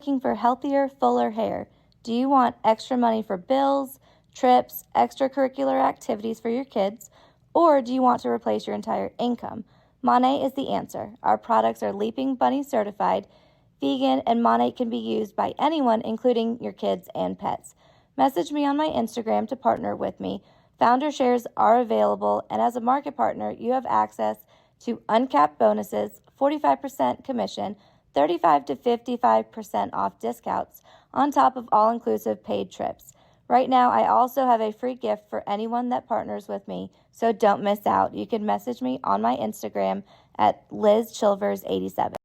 looking for healthier, fuller hair? Do you want extra money for bills, trips, extracurricular activities for your kids, or do you want to replace your entire income? Monat is the answer. Our products are Leaping Bunny certified, vegan, and Monat can be used by anyone, including your kids and pets. Message me on my Instagram to partner with me. Founder shares are available, and as a market partner, you have access to uncapped bonuses, 45% commission, 35 to 55% off discounts, on top of all-inclusive paid trips. Right now, I also have a free gift for anyone that partners with me, so don't miss out. You can message me on my Instagram at LizChilvers87.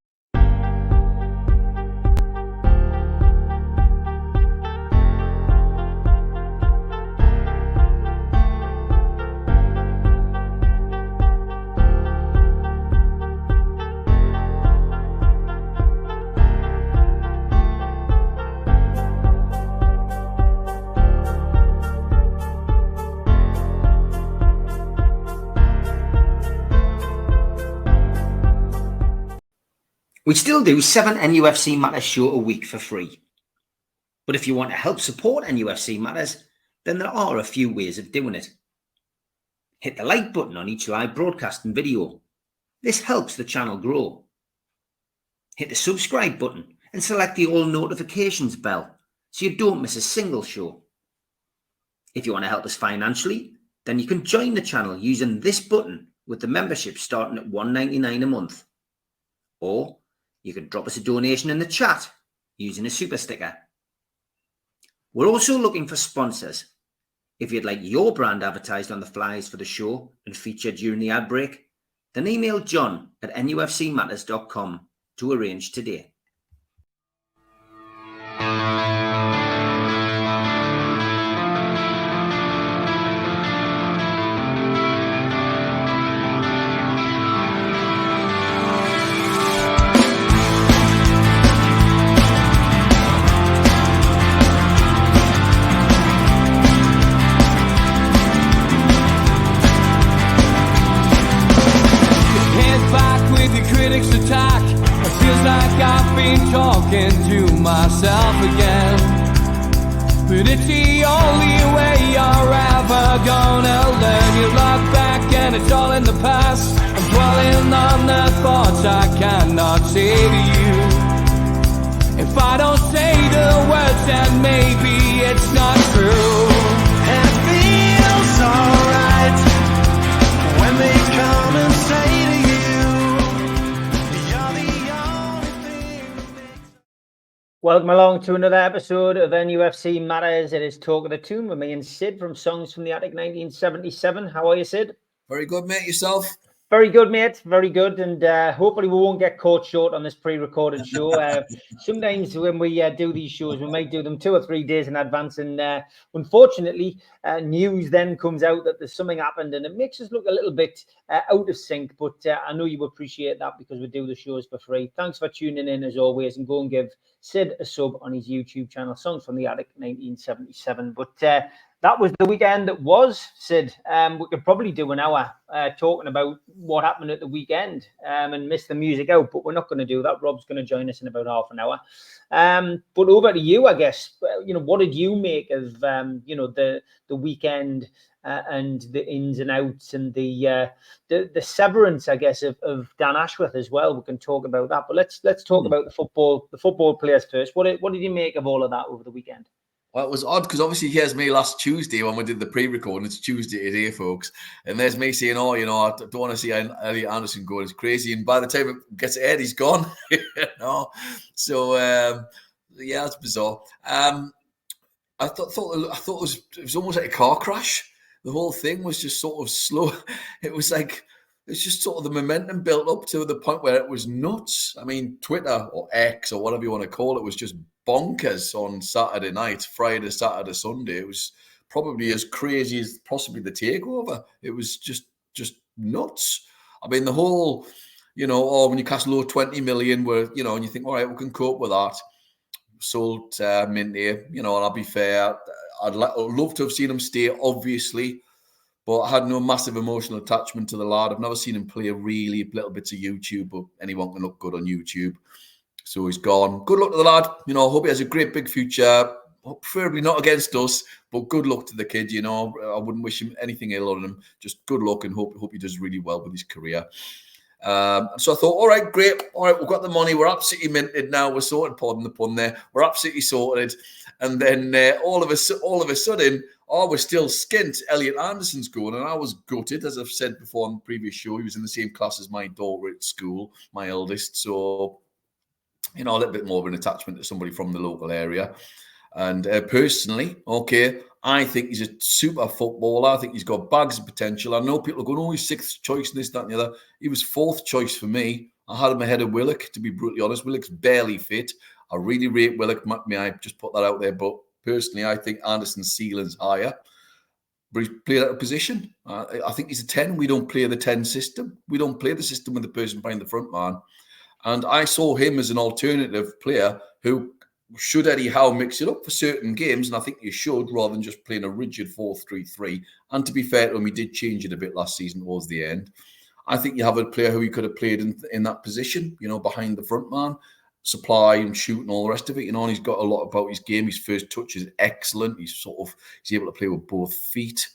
We still do 7 NUFC Matters show a week for free. But if you want to help support NUFC Matters, then there are a few ways of doing it. Hit the like button on each live broadcast and video. This helps the channel grow. Hit the subscribe button and select the all notifications bell so you don't miss a single show. If you want to help us financially, then you can join the channel using this button with the membership starting at $1.99 a month. Or you can drop us a donation in the chat using a super sticker. We're also looking for sponsors. If you'd like your brand advertised on the flyers for the show and featured during the ad break, then email John at nufcmatters.com to arrange today. Critics attack. It feels like I've been talking to myself again. But it's the only way you're ever gonna learn. You look back and it's all in the past. I'm dwelling on the thoughts I cannot say to you. If I don't say the words, then maybe it's not true. And it feels alright when they come and say to you, welcome along to another episode of NUFC Matters. It is Talk of the Toon with me and Sid from Songs from the Attic 1977. How are you, Sid? Very good, mate. Yourself? Very good, mate. Very good. And hopefully we won't get caught short on this pre-recorded show. Sometimes when we do these shows, we might do them 2 or 3 days in advance. And unfortunately, news then comes out that there's something happened and it makes us look a little bit out of sync. But I know you appreciate that because we do the shows for free. Thanks for tuning in as always, and go and give Sid a sub on his YouTube channel, Songs from the Attic 1977. But that was the weekend that was, Sid. We could probably do an hour talking about what happened at the weekend and miss the music out, but we're not going to do that. Rob's going to join us in about half an hour. But over to you, I guess. What did you make of, the weekend and the ins and outs and the severance, I guess, of Dan Ashworth as well? We can talk about that, but let's talk about the football players first. What did you make of all of that over the weekend? Well, it was odd because obviously here's me last Tuesday when we did the pre-recording. It's Tuesday today, folks. And there's me saying, I don't want to see Elliot Anderson go. It's crazy. And by the time it gets ahead, he's gone. So, yeah, it's bizarre. I thought it was almost like a car crash. The whole thing was just sort of slow. It was like, it's just sort of the momentum built up to the point where it was nuts. I mean, Twitter or X or whatever you want to call it was just bonkers on Saturday night, Friday, Saturday, Sunday. It was probably as crazy as possibly the takeover. It was just nuts. I mean, the whole, Newcastle owe 20 million, where, and you think, all right, we can cope with that. Sold Minty, and I'll be fair, I'd love to have seen him stay, obviously, but I had no massive emotional attachment to the lad. I've never seen him play really little bits of YouTube, but anyone can look good on YouTube. So he's gone. Good luck to the lad. You know, I hope he has a great big future. Preferably not against us, but good luck to the kid. You know, I wouldn't wish him anything ill on him. Just good luck and hope he does really well with his career. So I thought, all right, great. All right, we've got the money. We're absolutely minted now. We're sorted. Pardon the pun there. We're absolutely sorted. And then all of a sudden, we're still skint. Elliot Anderson's going, and I was gutted, as I've said before on the previous show. He was in the same class as my daughter at school, my eldest. So, you know, a little bit more of an attachment to somebody from the local area. And personally, okay, I think he's a super footballer. I think he's got bags of potential. I know people are going, oh, he's 6th choice and this, that, and the other. He was 4th choice for me. I had him ahead of Willock, to be brutally honest. Willock's barely fit. I really rate Willock. May I just put that out there? But personally, I think Anderson's ceiling's higher. But he's played out of position. I think he's a 10. We don't play the 10 system. We don't play the system with the person behind the front man. And I saw him as an alternative player who, should Eddie Howe mix it up for certain games, and I think you should, rather than just playing a rigid 4-3-3. And to be fair to him, he did change it a bit last season towards the end. I think you have a player who he could have played in that position, you know, behind the front man, supply and shoot and all the rest of it. You know, and he's got a lot about his game. His first touch is excellent. He's able to play with both feet.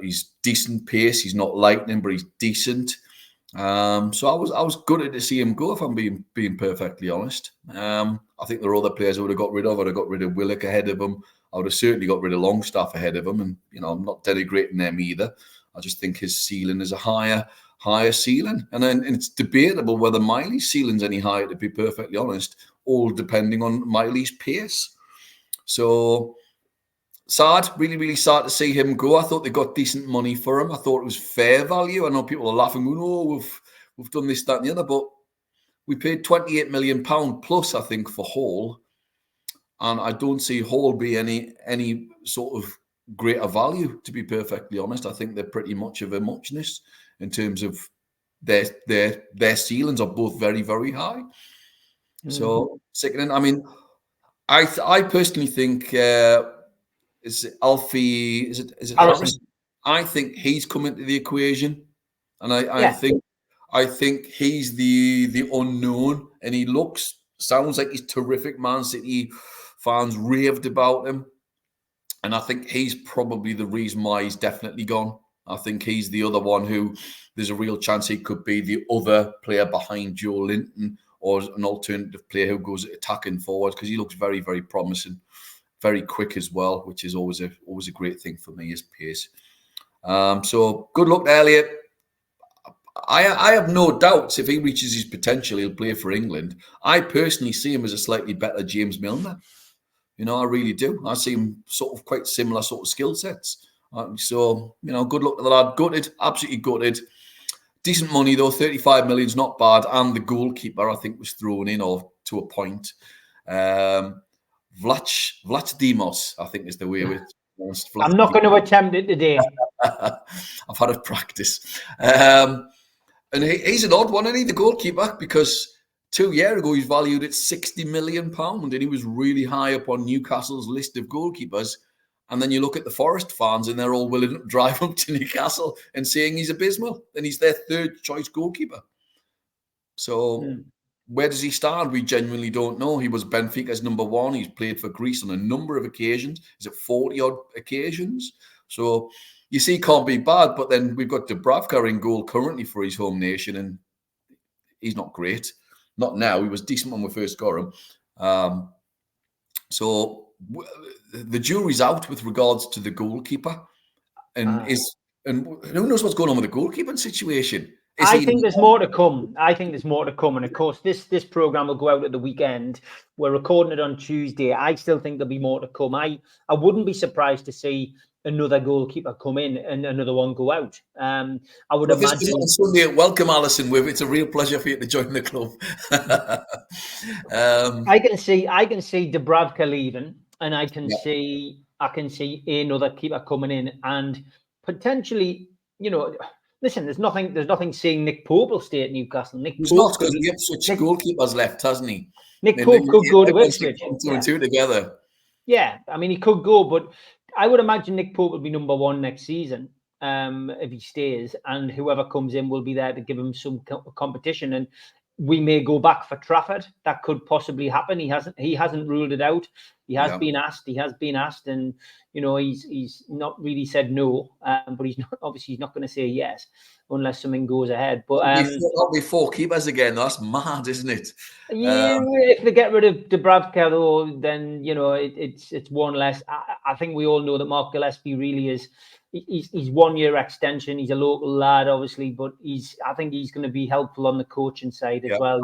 He's decent pace. He's not lightning, but he's decent. So I was gutted to see him go, if I'm being perfectly honest. I think there are other players I would have got rid of. I'd have got rid of Willock ahead of him. I would have certainly got rid of Longstaff ahead of him. And, you know, I'm not denigrating them either. I just think his ceiling is a higher ceiling. And then it's debatable whether Miley's ceiling's any higher, to be perfectly honest, all depending on Miley's pace. So sad, really, really sad to see him go. I thought they got decent money for him. I thought it was fair value. I know people are laughing, going, oh, we've done this, that, and the other, but we paid £28 million plus, I think, for Hall. And I don't see Hall be any sort of greater value, to be perfectly honest. I think they're pretty much of a muchness in terms of their ceilings are both very, very high. So, sickening. I mean, I personally think... is it Alfie? Is it Harrison? I think he's come into the equation, and I think he's the unknown, and he sounds like he's terrific. Man City fans raved about him, and I think he's probably the reason why he's definitely gone. I think he's the other one who there's a real chance he could be the other player behind Joe Linton, or an alternative player who goes attacking forward, because he looks very, very promising. Very quick as well, which is always a great thing for me, his pace. So good luck to Elliot. I have no doubts if he reaches his potential, he'll play for England. I personally see him as a slightly better James Milner. You know, I really do. I see him sort of quite similar sort of skill sets. So, you know, good luck to the lad. Gutted, absolutely gutted. Decent money though, 35 million's not bad. And the goalkeeper, I think, was thrown in or to a point. Vlachodimos, I think is the way it is. I'm not going to attempt it today. I've had a practice. And he's an odd one, isn't he, the goalkeeper? Because 2 years ago, he's valued at £60 million, and he was really high up on Newcastle's list of goalkeepers. And then you look at the Forest fans, and they're all willing to drive up to Newcastle and saying he's abysmal, and he's their 3rd choice goalkeeper. So... Where does he stand? We genuinely don't know. He was Benfica's number 1. He's played for Greece on a number of occasions. Is it 40-odd occasions? So you see, can't be bad. But then we've got Dubravka in goal currently for his home nation, and he's not great. Not now. He was decent when we first got him. So the jury's out with regards to the goalkeeper. And who knows what's going on with the goalkeeping situation? I think there's more to come. And of course, this program will go out at the weekend. We're recording it on Tuesday. I still think there'll be more to come. I wouldn't be surprised to see another goalkeeper come in and another one go out. I would imagine on Sunday. Welcome, Alison. It's a real pleasure for you to join the club. I can see Dubravka leaving, and I can see another keeper coming in, and potentially, you know. Listen, there's nothing saying Nick Pope will stay at Newcastle. He's not, because the Ipswich goalkeeper's left, hasn't he? Nick Pope could go to Ipswich. Two and two together. Yeah, I mean, he could go, but I would imagine Nick Pope will be number 1 next season if he stays, and whoever comes in will be there to give him some competition. And we may go back for Trafford. That could possibly happen. He hasn't ruled it out. He has been asked, and he's not really said no. But he's not going to say yes unless something goes ahead. But that'll be 4 keepers again. That's mad, isn't it? Yeah, if they get rid of Dubravka, though, then it's one less. I think we all know that Mark Gillespie really is. He's 1 year extension. He's a local lad, obviously, but I think he's going to be helpful on the coaching side as well.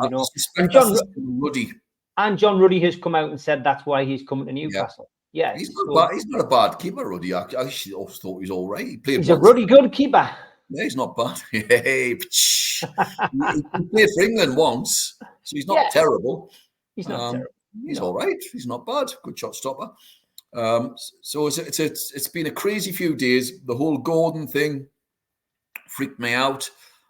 And John Ruddy has come out and said that's why he's coming to Newcastle. Yeah, he's not a bad keeper, Ruddy. I actually always thought he was all right. He's a Ruddy good keeper. Yeah, he's not bad. He played for England once, so he's not terrible. He's not terrible. He's all right. He's not bad. Good shot stopper. So it's been a crazy few days. The whole Gordon thing freaked me out.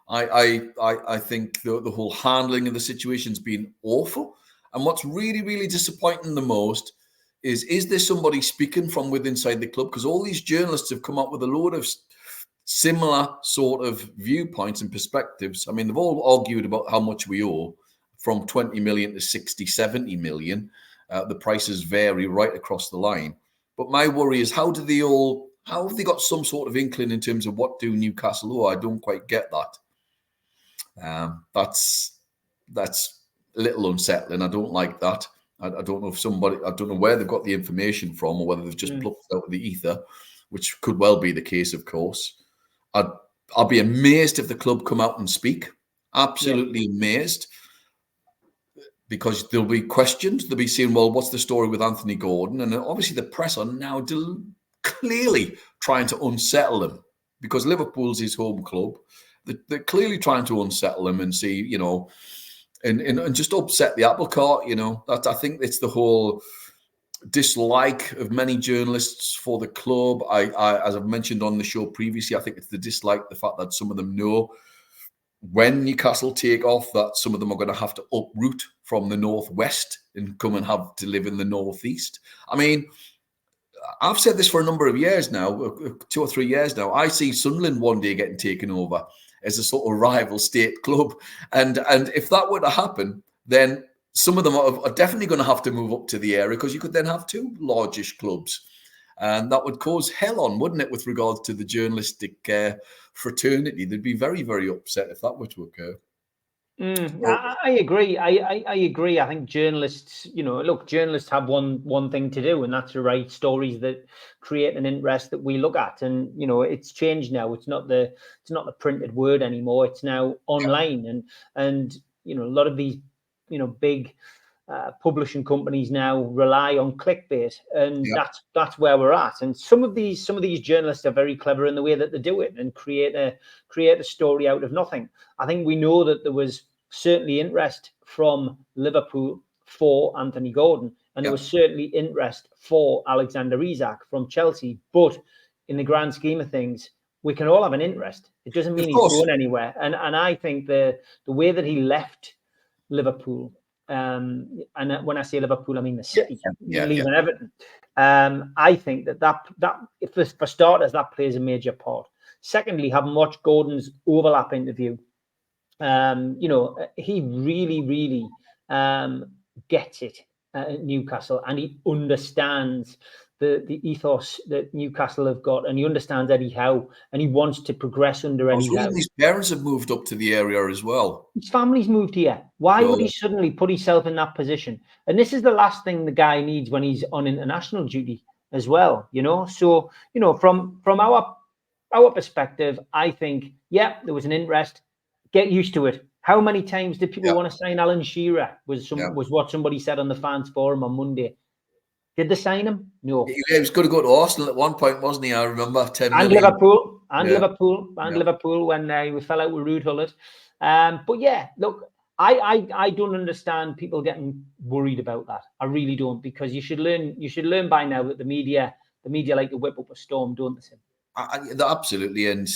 I think the whole handling of the situation's been awful. And what's really, really disappointing the most is there somebody speaking from within inside the club? Because all these journalists have come up with a load of similar sort of viewpoints and perspectives. I mean, they've all argued about how much we owe, from 20 million to 60, 70 million. The prices vary right across the line. But my worry is, how have they got some sort of inkling in terms of what do Newcastle owe? I don't quite get that. That's a little unsettling. I don't like that. I don't know I don't know where they've got the information from, or whether they've just plucked it out of the ether, which could well be the case, of course. I'll be amazed if the club come out and speak. Absolutely amazed. Because there'll be questions. They'll be saying, well, what's the story with Anthony Gordon? And obviously the press are now clearly trying to unsettle him, because Liverpool's his home club. They're clearly trying to unsettle him and see, and just upset the apple cart, That I think it's the whole dislike of many journalists for the club. As I've mentioned on the show previously, I think it's the dislike, the fact that some of them know when Newcastle take off, that some of them are going to have to uproot from the northwest and come and have to live in the northeast. I mean, I've said this for a number of years now, 2 or 3 years now. I see Sunderland one day getting taken over as a sort of rival state club. And if that were to happen, then some of them are definitely going to have to move up to the area, because you could then have 2 largish clubs. And that would cause hell on, wouldn't it, with regards to the journalistic fraternity? They'd be very, very upset if that were to occur. I agree. I agree. I think journalists, journalists have one thing to do, and that's to write stories that create an interest that we look at. And it's changed now. It's not the printed word anymore. It's now online, and a lot of these big publishing companies now rely on clickbait, and that's where we're at. And some of these journalists are very clever in the way that they do it and create a story out of nothing. I think we know that there was certainly interest from Liverpool for Anthony Gordon, and there was certainly interest for Alexander Isak from Chelsea. But in the grand scheme of things, we can all have an interest. It doesn't mean he's going anywhere. And I think the way that he left Liverpool, and when I say Liverpool, I mean the city, leaving Everton. I think that if for starters, that plays a major part. Secondly, having watched Gordon's overlap interview, he really, really gets it at Newcastle, and he understands the ethos that Newcastle have got, and he understands Eddie Howe, and he wants to progress under Eddie Howe. His parents have moved up to the area as well. His family's moved here. Why would he suddenly put himself in that position? And this is the last thing the guy needs when he's on international duty as well, So, from our perspective, I think, there was an interest. Get used to it. How many times did people want to sign Alan Shearer? Was what somebody said on the fans forum on Monday. Did they sign him? No. He was going to go to Arsenal at one point, wasn't he? I remember 10 and million. Liverpool when we fell out with Ruud Gullit. But look, I don't understand people getting worried about that. I really don't, because you should learn by now that the media like to whip up a storm, don't they? Absolutely, and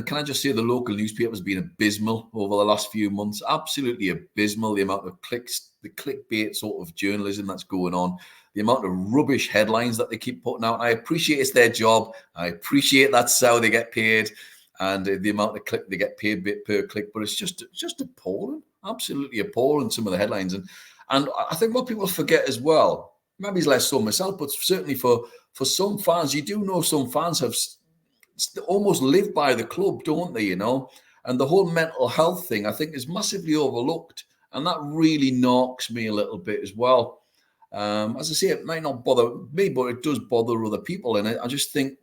can I just say, the local newspaper's been abysmal over the last few months. Absolutely abysmal. The amount of clicks, the clickbait sort of journalism that's going on, the amount of rubbish headlines that they keep putting out. I appreciate it's their job. I appreciate that's how they get paid, and the amount of click they get paid bit per click. But it's just appalling. Absolutely appalling, some of the headlines. And I think what people forget as well, maybe it's less so myself, but certainly for some fans, you do know some fans have almost live by the club, don't they, And the whole mental health thing, I think, is massively overlooked. And that really knocks me a little bit as well. As I say, it might not bother me, but it does bother other people. And I just think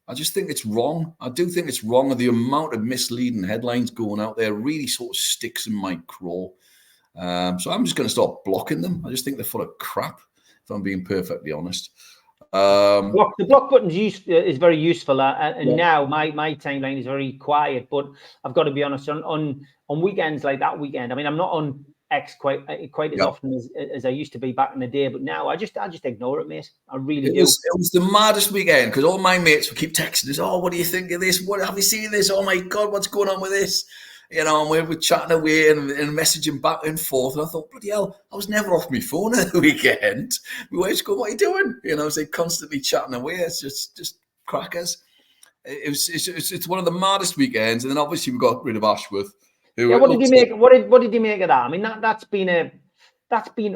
it's wrong. I do think it's wrong. And the amount of misleading headlines going out there really sort of sticks in my craw. So I'm just going to start blocking them. I just think they're full of crap, if I'm being perfectly honest. The block button is very useful, and now my timeline is very quiet. But I've got to be honest, on weekends like that weekend, I mean, I'm not on X quite as often as I used to be back in the day. But now I just ignore it, mate. I really do. It was the maddest weekend because all my mates would keep texting us. Oh, what do you think of this? What have you seen this? Oh my God, what's going on with this? And we were chatting away and messaging back and forth. And I thought, bloody hell, I was never off my phone at the weekend. My wife's going, what are you doing? So constantly chatting away. It's just crackers. It's one of the maddest weekends. And then obviously we got rid of Ashworth. What did you make? What did you make of that? I mean, that's been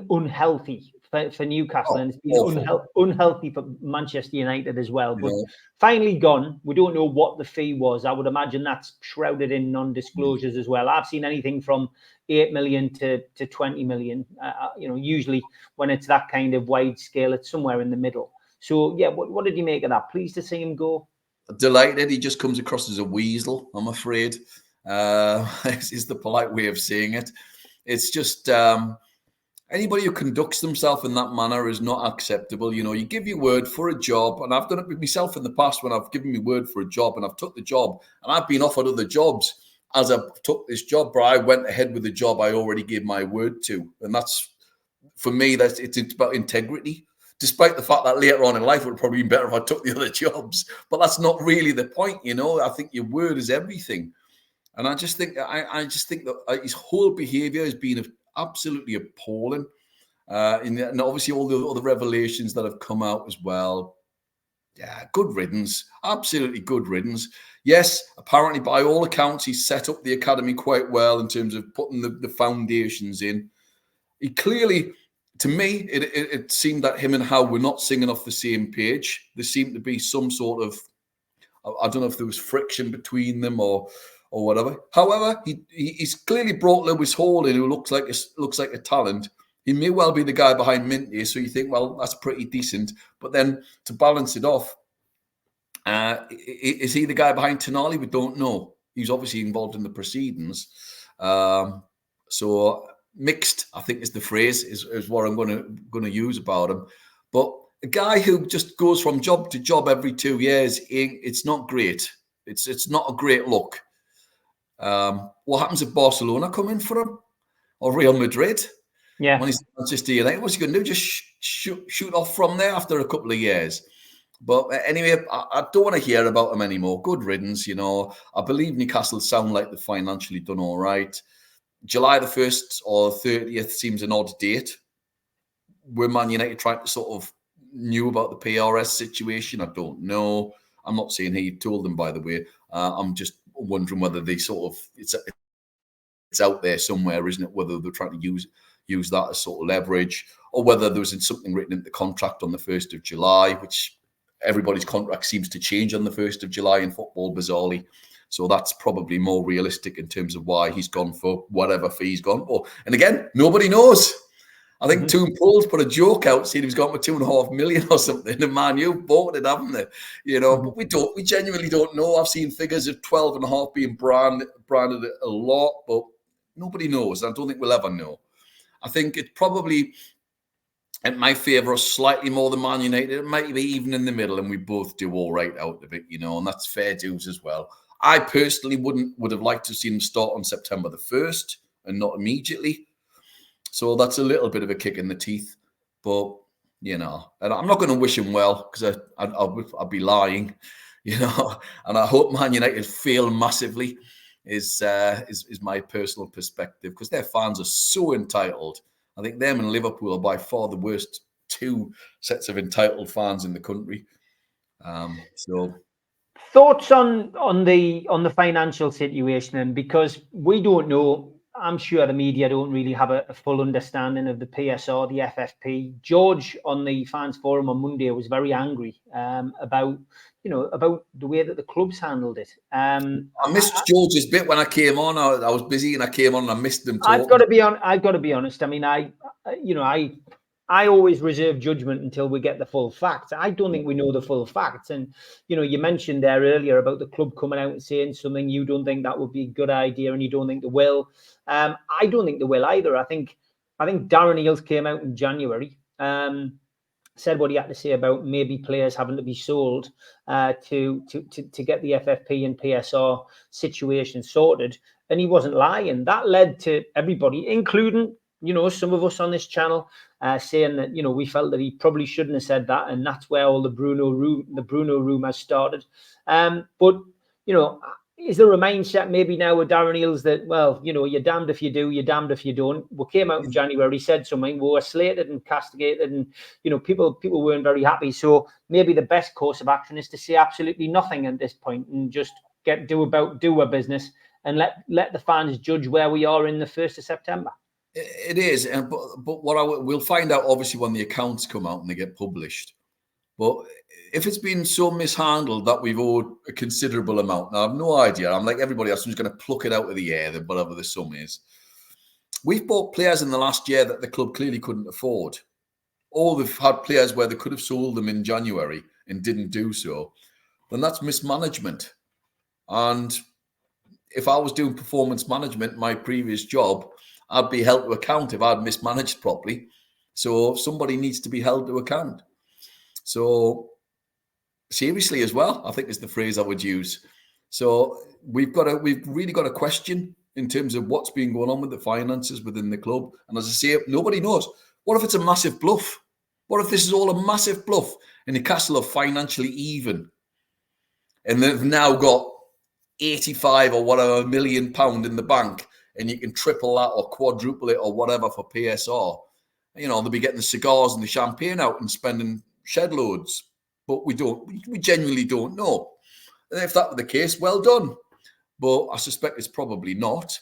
unhealthy for Newcastle, and it's been unhealthy for Manchester United as well. But finally gone. We don't know what the fee was. I would imagine that's shrouded in non-disclosures as well. I've seen anything from 8 million to 20 million. Usually when it's that kind of wide scale, it's somewhere in the middle. So yeah, what did you make of that? Pleased to see him go. Delighted. He just comes across as a weasel, I'm afraid. Is the polite way of saying it. It's just anybody who conducts themselves in that manner is not acceptable. You give your word for a job, and I've done it with myself in the past when I've given my word for a job and I've took the job, and I've been offered other jobs as I took this job, but I went ahead with the job I already gave my word to, and that's, for me, it's about integrity. Despite the fact that later on in life it would probably be better if I took the other jobs, but that's not really the point. I think your word is everything. And I just think that his whole behaviour has been absolutely appalling. And obviously all the other revelations that have come out as well. Yeah, good riddance. Absolutely good riddance. Yes, apparently by all accounts, he's set up the academy quite well in terms of putting the foundations in. He clearly, to me, it seemed that him and Howe were not singing off the same page. There seemed to be some sort of, I don't know if there was friction between them or whatever. However, he's clearly brought Lewis Hall in, who looks like a talent. He may well be the guy behind Minty, so you think, well, that's pretty decent. But then to balance it off, is he the guy behind Tonali? We don't know. He's obviously involved in the proceedings. So mixed, I think is the phrase, is what I'm going to use about him. But a guy who just goes from job to job every 2 years, it's not great. It's not a great look. What happens if Barcelona come in for him, or Real Madrid? Yeah, when he's Manchester United, what's he going to do? Just shoot off from there after a couple of years? But anyway, I don't want to hear about him anymore. Good riddance, I believe Newcastle sound like they've financially done all right. July the 1st or 30th seems an odd date. Were Man United trying to sort of knew about the PRS situation? I don't know. I'm not saying he told them, by the way. I'm just wondering whether they sort of it's out there somewhere, isn't it? Whether they're trying to use that as sort of leverage, or whether there was something written in the contract on the 1st of July, which everybody's contract seems to change on the 1st of July in football, bizarrely. So that's probably more realistic in terms of why he's gone for whatever fee he's gone for. And again, nobody knows. I think Toon put a joke out saying he's gone for 2.5 million or something. And Man U bought it, haven't they? But we genuinely don't know. I've seen figures of 12.5 being branded a lot, but nobody knows. I don't think we'll ever know. I think it might favour us slightly more than Man United. It might be even in the middle, and we both do all right out of it, and that's fair dues as well. I personally would have liked to have seen him start on September the 1st and not immediately. So that's a little bit of a kick in the teeth. But, and I'm not going to wish him well because I'd be lying, And I hope Man United fail massively is my personal perspective, because their fans are so entitled. I think them and Liverpool are by far the worst two sets of entitled fans in the country. So thoughts on the financial situation, and because we don't know, I'm sure the media don't really have a full understanding of the PSR, the FFP. George on the fans forum on Monday was very angry about the way that the clubs handled it. I missed George's bit when I came on. I was busy and I came on and I missed them talking. I've got to be honest. I mean, I always reserve judgment until we get the full facts. I don't think we know the full facts. And, you mentioned there earlier about the club coming out and saying something. You don't think that would be a good idea and you don't think they will. I don't think they will either. I think Darren Eales came out in January, said what he had to say about maybe players having to be sold to get the FFP and PSR situation sorted. And he wasn't lying. That led to everybody, including, some of us on this channel, saying that, we felt that he probably shouldn't have said that. And that's where all the Bruno rumours started. But, is there a mindset maybe now with Darren Eales that, well, you're damned if you do, you're damned if you don't? We came out in January, said something, we were slated and castigated, and, people weren't very happy. So maybe the best course of action is to say absolutely nothing at this point and just do our business and let the fans judge where we are in the 1st of September. It is, but we'll find out obviously when the accounts come out and they get published. But if it's been so mishandled that we've owed a considerable amount, now I have no idea. I'm like everybody else who's going to pluck it out of the air, whatever the sum is. We've bought players in the last year that the club clearly couldn't afford. Or they've had players where they could have sold them in January and didn't do so. Then that's mismanagement. And if I was doing performance management, my previous job, I'd be held to account if I'd mismanaged properly. So somebody needs to be held to account. So seriously as well, I think is the phrase I would use. So we've really got a question in terms of what's been going on with the finances within the club. And as I say, nobody knows. What if it's a massive bluff? What if this is all a massive bluff and Newcastle are financially even? And they've now got 85 or whatever £1 million in the bank, and you can triple that or quadruple it or whatever for PSR. They'll be getting the cigars and the champagne out and spending shed loads. But we genuinely don't know. And if that were the case, well done. But I suspect it's probably not.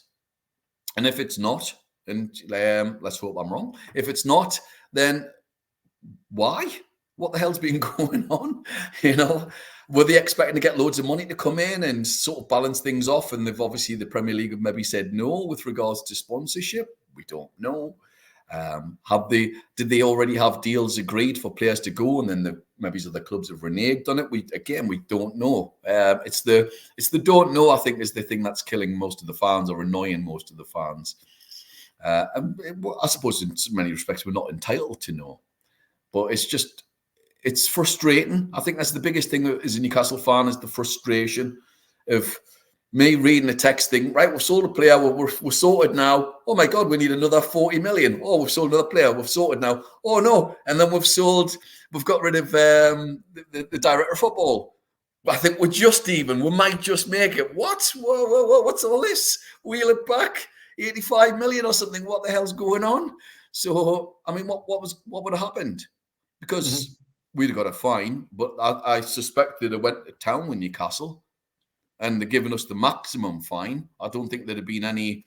And if it's not, and let's hope I'm wrong. If it's not, then why? What the hell's been going on? Were they expecting to get loads of money to come in and sort of balance things off? And they've obviously, the Premier League have maybe said no with regards to sponsorship. We don't know. Did they already have deals agreed for players to go, and then maybe other clubs have reneged on it? We don't know. It's the don't know, I think, is the thing that's killing most of the fans or annoying most of the fans. And I suppose in many respects we're not entitled to know, but it's frustrating. I think that's the biggest thing as a Newcastle fan, is the frustration of me reading a text thing, right, we've sold a player, we're sorted now. Oh my God, we need another 40 million. Oh, we've sold another player, we've sorted now. Oh no, and then we've got rid of the director of football. I think we're just even, we might just make it. What? Whoa, what's all this? Wheel it back, 85 million or something. What the hell's going on? So, I mean, what would have happened? Because we'd have got a fine, but I suspect that it went to town with Newcastle, and they're giving us the maximum fine. I don't think there'd have been any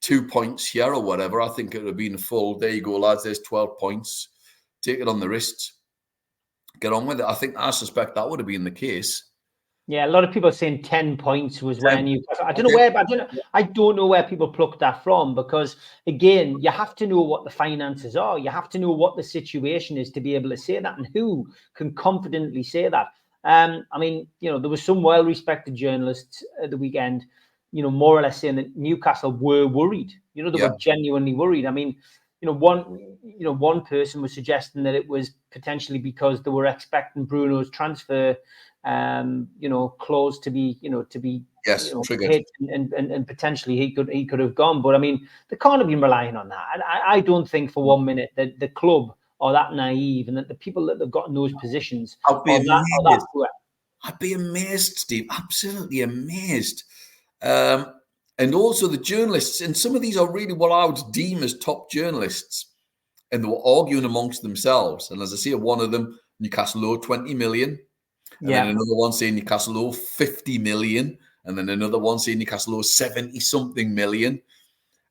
2 points here or whatever. I think it would have been a full, there you go, lads, there's 12 points. Take it on the wrists. Get on with it. I suspect that would have been the case. Yeah, a lot of people are saying 10 points was when you. I don't know where people plucked that from, because again, you have to know what the finances are. You have to know what the situation is to be able to say that, and who can confidently say that. I mean, there were some well-respected journalists at the weekend, more or less saying that Newcastle were worried. They were genuinely worried. I mean, one person was suggesting that it was potentially because they were expecting Bruno's transfer clause to be triggered, and potentially he could have gone. But I mean, they can't have been relying on that. And I don't think for 1 minute that the club are that naive, and that the people that they've got in those positions I'd be amazed, Steve. Absolutely amazed. And also the journalists, and some of these are really what I would deem as top journalists, and they were arguing amongst themselves. And as I say, one of them, Newcastle owe 20 million. And then another one saying Newcastle owe 50 million. And then another one saying Newcastle owe 70-something million.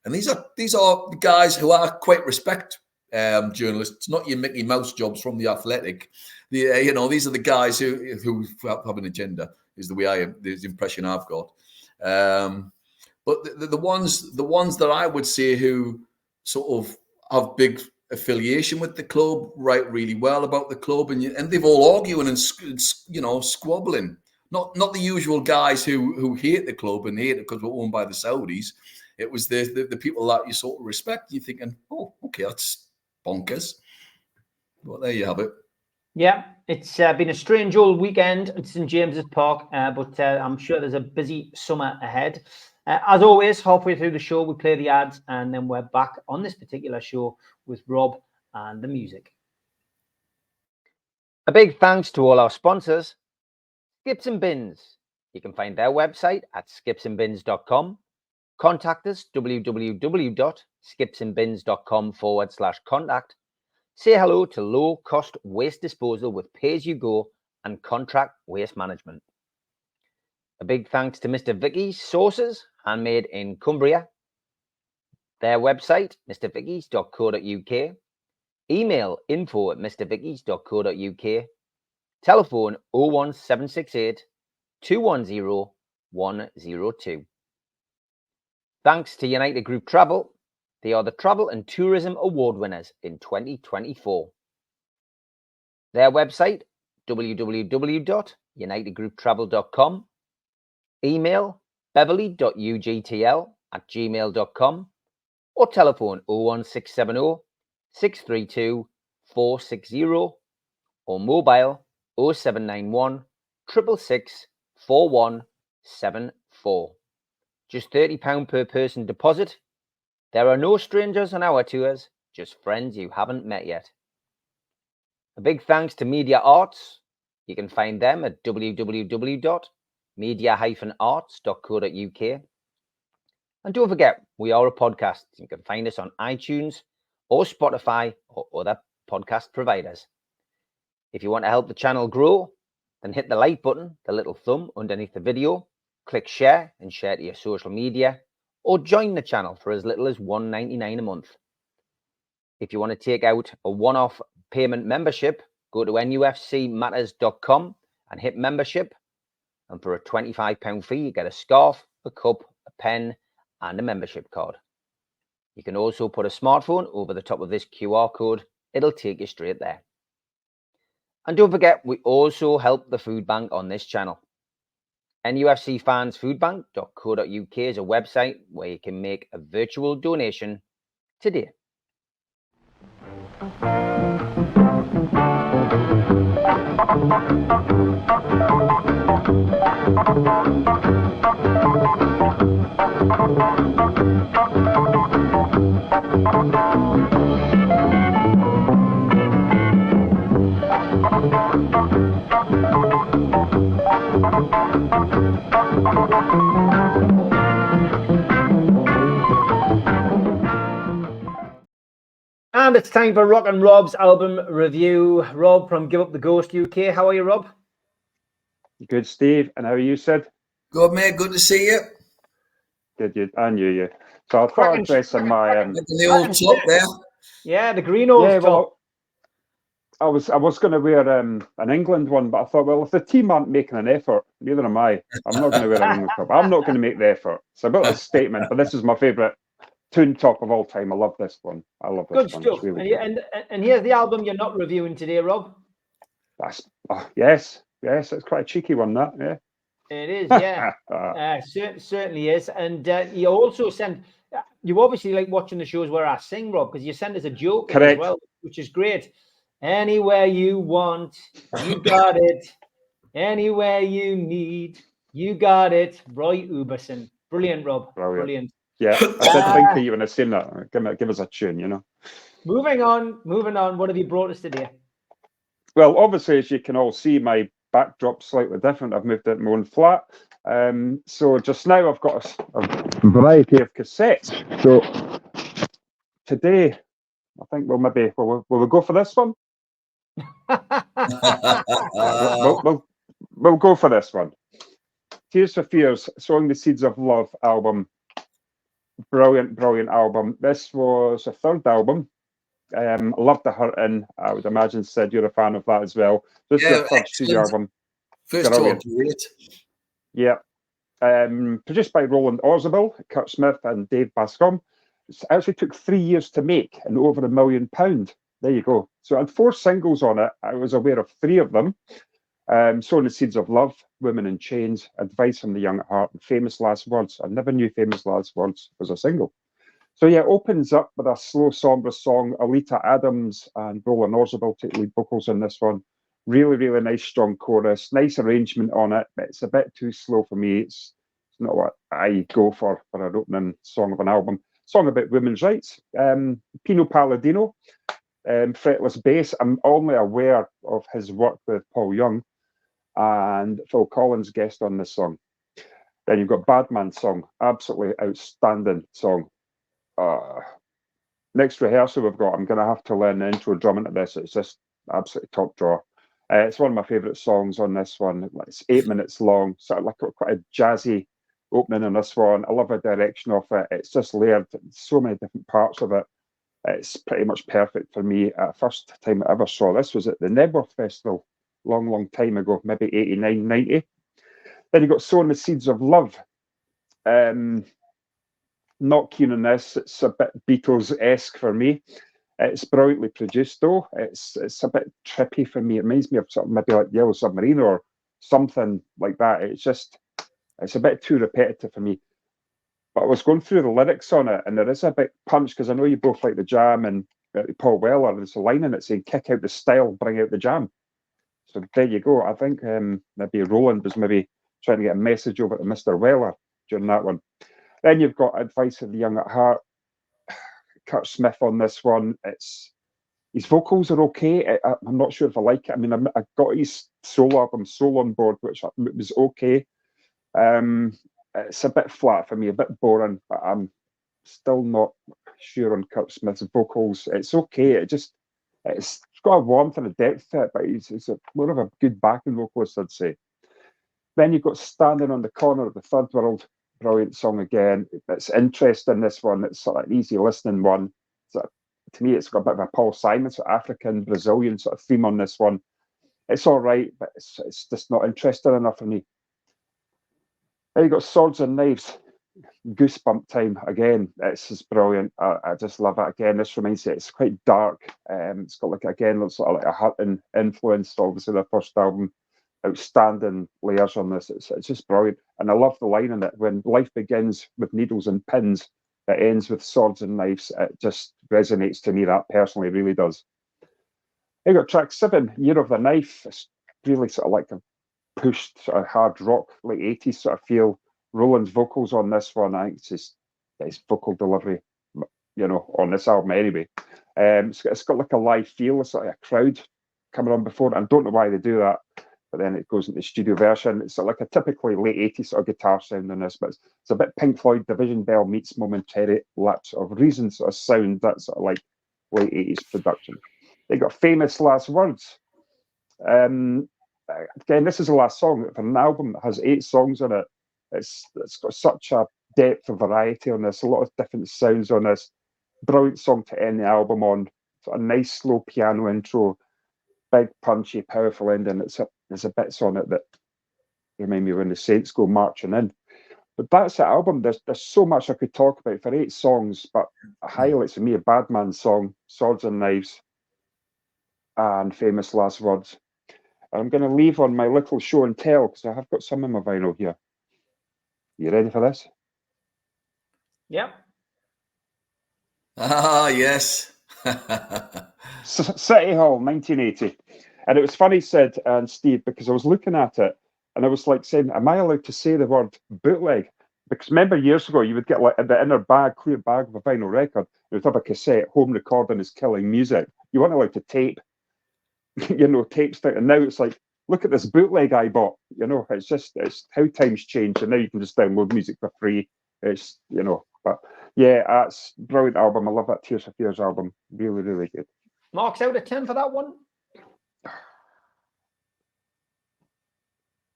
And these are guys who are quite respect journalists, not your Mickey Mouse jobs from the Athletic. These are the guys who have an agenda. Is the impression I've got. But the ones that I would say who sort of have big affiliation with the club, write really well about the club, and they've all arguing and squabbling. Not the usual guys who hate the club and hate it because we're owned by the Saudis. It was the people that you sort of respect. You're thinking, oh, okay, that's bonkers. Well, there you have it. Yeah, it's been a strange old weekend at St James's Park, but I'm sure there's a busy summer ahead. As always, halfway through the show, we play the ads, and then we're back on this particular show with Rob and the music. A big thanks to all our sponsors. Skips and Bins. You can find their website at skipsandbins.com. Contact us, www.skipsandbins.com/contact. Say hello to low-cost waste disposal with pay-as-you-go and contract waste management. A big thanks to Mr. Vicky's Sauces, handmade in Cumbria. Their website, mrvickies.co.uk. Email info@mrvickies.co.uk. Telephone 01768 210 102. Thanks to United Group Travel. They are the Travel and Tourism Award winners in 2024. Their website, www.unitedgrouptravel.com. Email beverly.ugtl@gmail.com or telephone 01670 632 460 or mobile 0791 666 4174. Just £30 per person deposit. There are no strangers on our tours, just friends you haven't met yet. A big thanks to Media Arts. You can find them at www.media-arts.co.uk. And don't forget, we are a podcast. You can find us on iTunes or Spotify or other podcast providers. If you want to help the channel grow, then hit the like button, the little thumb underneath the video, click share and share to your social media, or join the channel for as little as $1.99 a month. If you want to take out a one-off payment membership, go to nufcmatters.com and hit membership. And for a £25 fee, you get a scarf, a cup, a pen, and a membership card. You can also put a smartphone over the top of this QR code. It'll take you straight there. And don't forget, we also help the food bank on this channel. NUFCfansfoodbank.co.uk is a website where you can make a virtual donation today. And it's time for Rock and Rob's album review. Rob from Give Up the Ghost UK. How are you, Rob? Good, Steve. And how are you, Sid? Good, mate. Good to see you. Good. I knew you. So I thought I'd dress in my the old top there. Yeah, the green old top. Well, I was going to wear an England one, but I thought, well, if the team aren't making an effort, neither am I. I'm not going to wear an England top. I'm not going to make the effort. It's a bit of a statement, but this is my favourite Toon top of all time. I love this one. I love this one. Good stuff. Really and here's the album you're not reviewing today, Rob. Yes. It's quite a cheeky one, that. Yeah. It is, yeah. Certainly is. And you also sent. You obviously like watching the shows where I sing, Rob, because you send us a joke as well, which is great. Anywhere you want, you got it. Anywhere you need, you got it. Roy Uberson. Brilliant, Rob. Brilliant. Yeah, I did think of you when I seen that. Give us a tune, you know. Moving on. What have you brought us today? Well, obviously, as you can all see, my backdrop's slightly different. I've moved it more in flat. So just now I've got a variety of cassettes. So today, I think we'll maybe will we go for this one? We'll go for this one. Tears for Fears, Sowing the Seeds of Love album. Brilliant, brilliant album. This was a third album. I loved The Hurtin'. I would imagine, Sid, you're a fan of that as well. This is Yeah, their third studio album. First Brilliant. two, great. Yeah. Produced by Roland Orzabal, Kurt Smith, and Dave Bascom. It actually took 3 years to make and over £1 million. There you go. So I had 4 singles on it. I was aware of 3 of them. Sowing the Seeds of Love, Women in Chains, Advice from the Young at Heart, and Famous Last Words. I never knew Famous Last Words was a single. So yeah, it opens up with a slow, sombre song. Alita Adams and Roland Orzabal take lead vocals in this one. Really, really nice, strong chorus. Nice arrangement on it, but it's a bit too slow for me. It's not what I go for an opening song of an album. Song about women's rights. Pino Palladino, fretless bass. I'm only aware of his work with Paul Young and Phil Collins guest on this song. Then you've got Badman song, absolutely outstanding song. Next rehearsal we've got, I'm going to have to learn the intro drumming to this. It's just absolutely top drawer. It's one of my favourite songs on this one. It's 8 minutes long, sort of like quite a jazzy opening on this one. I love the direction of it. It's just layered, so many different parts of it. It's pretty much perfect for me. First time I ever saw this was at the Nebworth Festival, long time ago, maybe 89, 90. Then you got Sowing the Seeds of Love. Not keen on this. It's a bit Beatles-esque for me. It's brilliantly produced, though. It's a bit trippy for me. It reminds me of something maybe like Yellow Submarine or something like that. It's a bit too repetitive for me. But I was going through the lyrics on it, and there is a bit punch, because I know you both like the Jam and Paul Weller. There's a line in it saying, "Kick out the style, bring out the jam." So there you go. I think maybe Roland was maybe trying to get a message over to Mr. Weller during that one. Then you've got Advice of the Young at Heart. Kurt Smith on this one. His vocals are okay. I'm not sure if I like it. I mean, I got his solo album Soul on board, which was okay. It's a bit flat for me, a bit boring, but I'm still not sure on Kurt Smith's vocals. It's okay. It's got a warmth and a depth to it, but he's more of a good backing vocalist, I'd say. Then you've got Standing on the Corner of the Third World. Brilliant song again. It's interesting, this one. It's sort of an easy listening one. To me, it's got a bit of a Paul Simon, sort of African, Brazilian sort of theme on this one. It's all right, but it's just not interesting enough for me. Then you've got Swords and Knives. Goosebump time again. It's just brilliant. I just love it again. This reminds me, it's quite dark. It's got sort of like a Hutton influence, obviously their first album. Outstanding layers on this. It's just brilliant. And I love the line in it, when life begins with needles and pins, it ends with swords and knives. It just resonates to me, that personally really does. I got track 7, Year of the Knife. It's really sort of like a pushed sort of hard rock, late 80s sort of feel. Roland's vocals on this one, I think it's just his vocal delivery, on this album anyway. It's got like a live feel. It's like a crowd coming on before it. I don't know why they do that, but then it goes into the studio version. It's like a typically late 80s sort of guitar sound on this, but it's a bit Pink Floyd, Division Bell meets Momentary Lapse of Reason sort of sound. That's sort of like late 80s production. They got Famous Last Words. Again, this is the last song for an album that has 8 songs on it. It's got such a depth of variety on this, a lot of different sounds on this. Brilliant song to end the album on. Sort of nice slow piano intro, big punchy, powerful ending. There's a bits on it that remind me when the Saints go marching in. But that's the album. There's so much I could talk about for 8 songs, but highlights for me a Badman song, Swords and Knives, and Famous Last Words. I'm going to leave on my little show and tell, because I have got some in my vinyl here. You ready for this? Yep. Ah, yes. City Hall, 1980. And it was funny, Sid and Steve, because I was looking at it and I was like saying, am I allowed to say the word bootleg? Because remember years ago, you would get like in the inner bag, clear bag of a vinyl record, you would have a cassette, home recording is killing music. You weren't allowed to tape, tapes down. And now it's like, look at this bootleg I bought. It's how times change. And now you can just download music for free. But yeah, it's a brilliant album. I love that Tears for Fears album. Really, really good. Marks out of 10 for that one?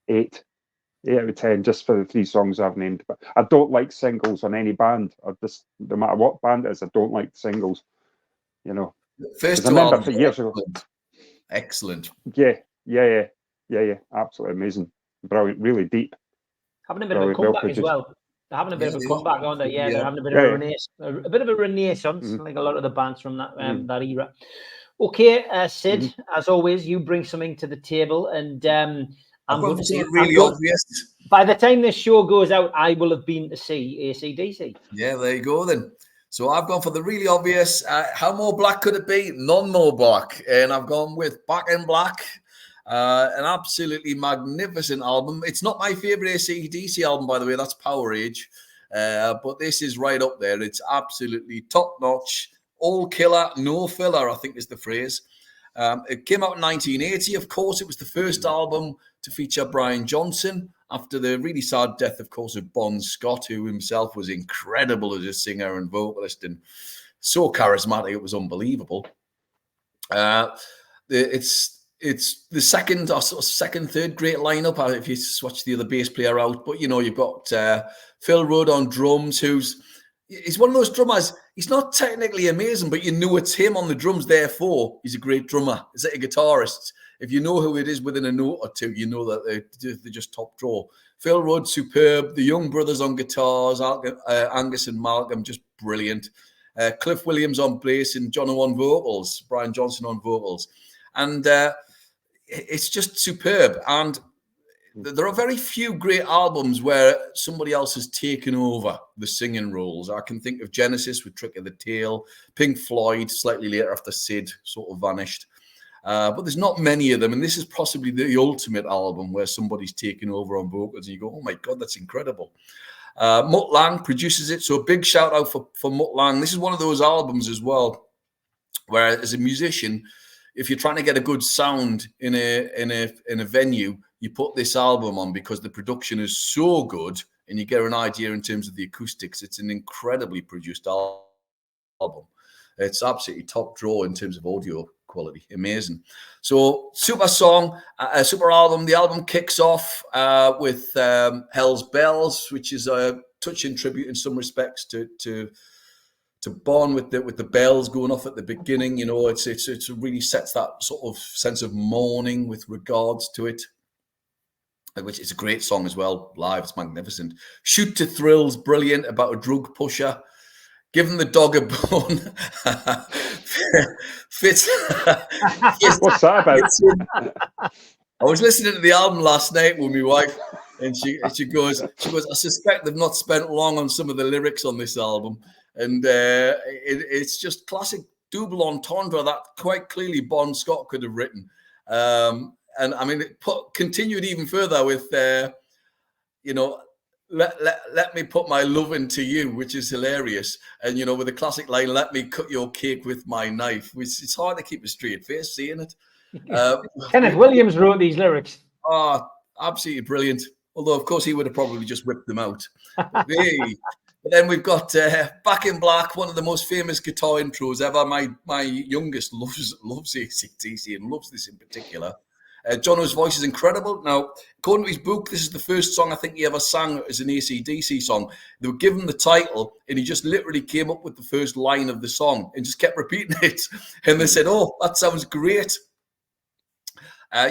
8. 8 out of 10 just for the 3 songs I've named. But I don't like singles on any band. No matter what band it is, I don't like singles. You know, First I two remember albums, for years ago. excellent. Yeah, absolutely amazing, brilliant, really deep. Having a bit of a comeback as well. They're having a bit of a comeback, aren't they? Yeah, they're having a bit of a bit of a renaissance, like a lot of the bands from that that era. Okay, Sid, as always, you bring something to the table, and I'm going to say really obvious. By the time this show goes out, I will have been to see AC/DC. Yeah, there you go then. So I've gone for the really obvious. How more black could it be? None more black. And I've gone with Back in Black. An absolutely magnificent album. It's not my favorite AC/DC album, by the way. That's Power Age. But this is right up there. It's absolutely top notch. All killer, no filler, I think is the phrase. It came out in 1980. Of course, it was the first album to feature Brian Johnson after the really sad death, of course, of Bon Scott, who himself was incredible as a singer and vocalist and so charismatic. It was unbelievable. It's the second, third great lineup if you switch the other bass player out. But, you know, you've got Phil Rudd on drums, he's one of those drummers. He's not technically amazing, but you know it's him on the drums. Therefore, he's a great drummer. It's like a guitarist. If you know who it is within a note or two, you know that they're just top draw. Phil Rudd, superb. The Young brothers on guitars, Angus and Malcolm, just brilliant. Cliff Williams on bass and Jono on vocals, Brian Johnson on vocals. And it's just superb. And there are very few great albums where somebody else has taken over the singing roles. I can think of Genesis with Trick of the Tail, Pink Floyd slightly later after Sid sort of vanished. But there's not many of them. And this is possibly the ultimate album where somebody's taken over on vocals and you go, oh my God, that's incredible. Mutt Lange produces it. So a big shout out for Mutt Lange. This is one of those albums as well, where as a musician, if you're trying to get a good sound in a venue, you put this album on because the production is so good and you get an idea in terms of the acoustics. It's an incredibly produced album. It's absolutely top draw in terms of audio quality. Amazing. So super song, a super album. The album kicks off with Hell's Bells, which is a touching tribute in some respects to Bon with the bells going off at the beginning. You know, it really sets that sort of sense of mourning with regards to it. Which is a great song as well. Live, it's magnificent. Shoot to Thrill's brilliant, about a drug pusher. Giving the dog a bone. Fits. What's that about? I was listening to the album last night with my wife, and she goes, I suspect they've not spent long on some of the lyrics on this album. And it's just classic double entendre that quite clearly Bon Scott could have written. And I mean, it continued even further with, you know, let me put my love into you, which is hilarious. And, you know, with the classic line, let me cut your cake with my knife, which it's hard to keep a straight face seeing it. Kenneth Williams wrote these lyrics. Oh, absolutely brilliant. Although, of course, he would have probably just whipped them out. But then we've got Back in Black, one of the most famous guitar intros ever. My youngest loves AC/DC and loves this in particular. Jono's voice is incredible. Now, according to his book, this is the first song I think he ever sang as an AC/DC song. They were given the title, and he just literally came up with the first line of the song and just kept repeating it. And they said, oh, that sounds great.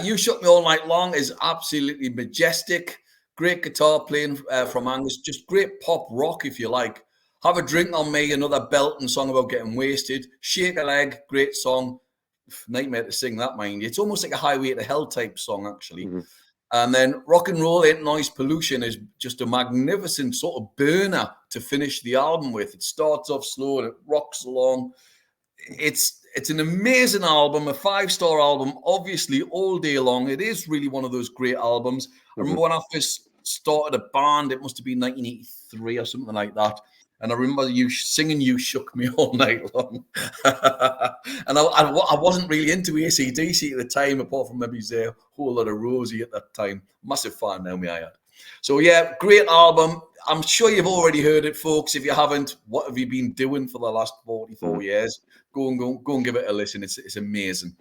You Shook Me All Night Long is absolutely majestic. Great guitar playing from Angus. Just great pop rock, if you like. Have a Drink on Me, another belting song about getting wasted. Shake a Leg, great song. Nightmare to sing that, mind you. It's almost like a Highway to Hell type song, actually. Mm-hmm. And then Rock and Roll Ain't Noise Pollution is just a magnificent sort of burner to finish the album with. It starts off slow and it rocks along. It's an amazing album, a 5-star album, obviously all day long. It is really one of those great albums. Mm-hmm. I remember when I first started a band, it must have been 1983 or something like that. And I remember you singing You Shook Me All Night Long. And I wasn't really into AC/DC at the time, apart from maybe a whole lot of Rosie at that time. Massive fan now, may I add. So, yeah, great album. I'm sure you've already heard it, folks. If you haven't, what have you been doing for the last 44 years? Go and give it a listen. It's amazing.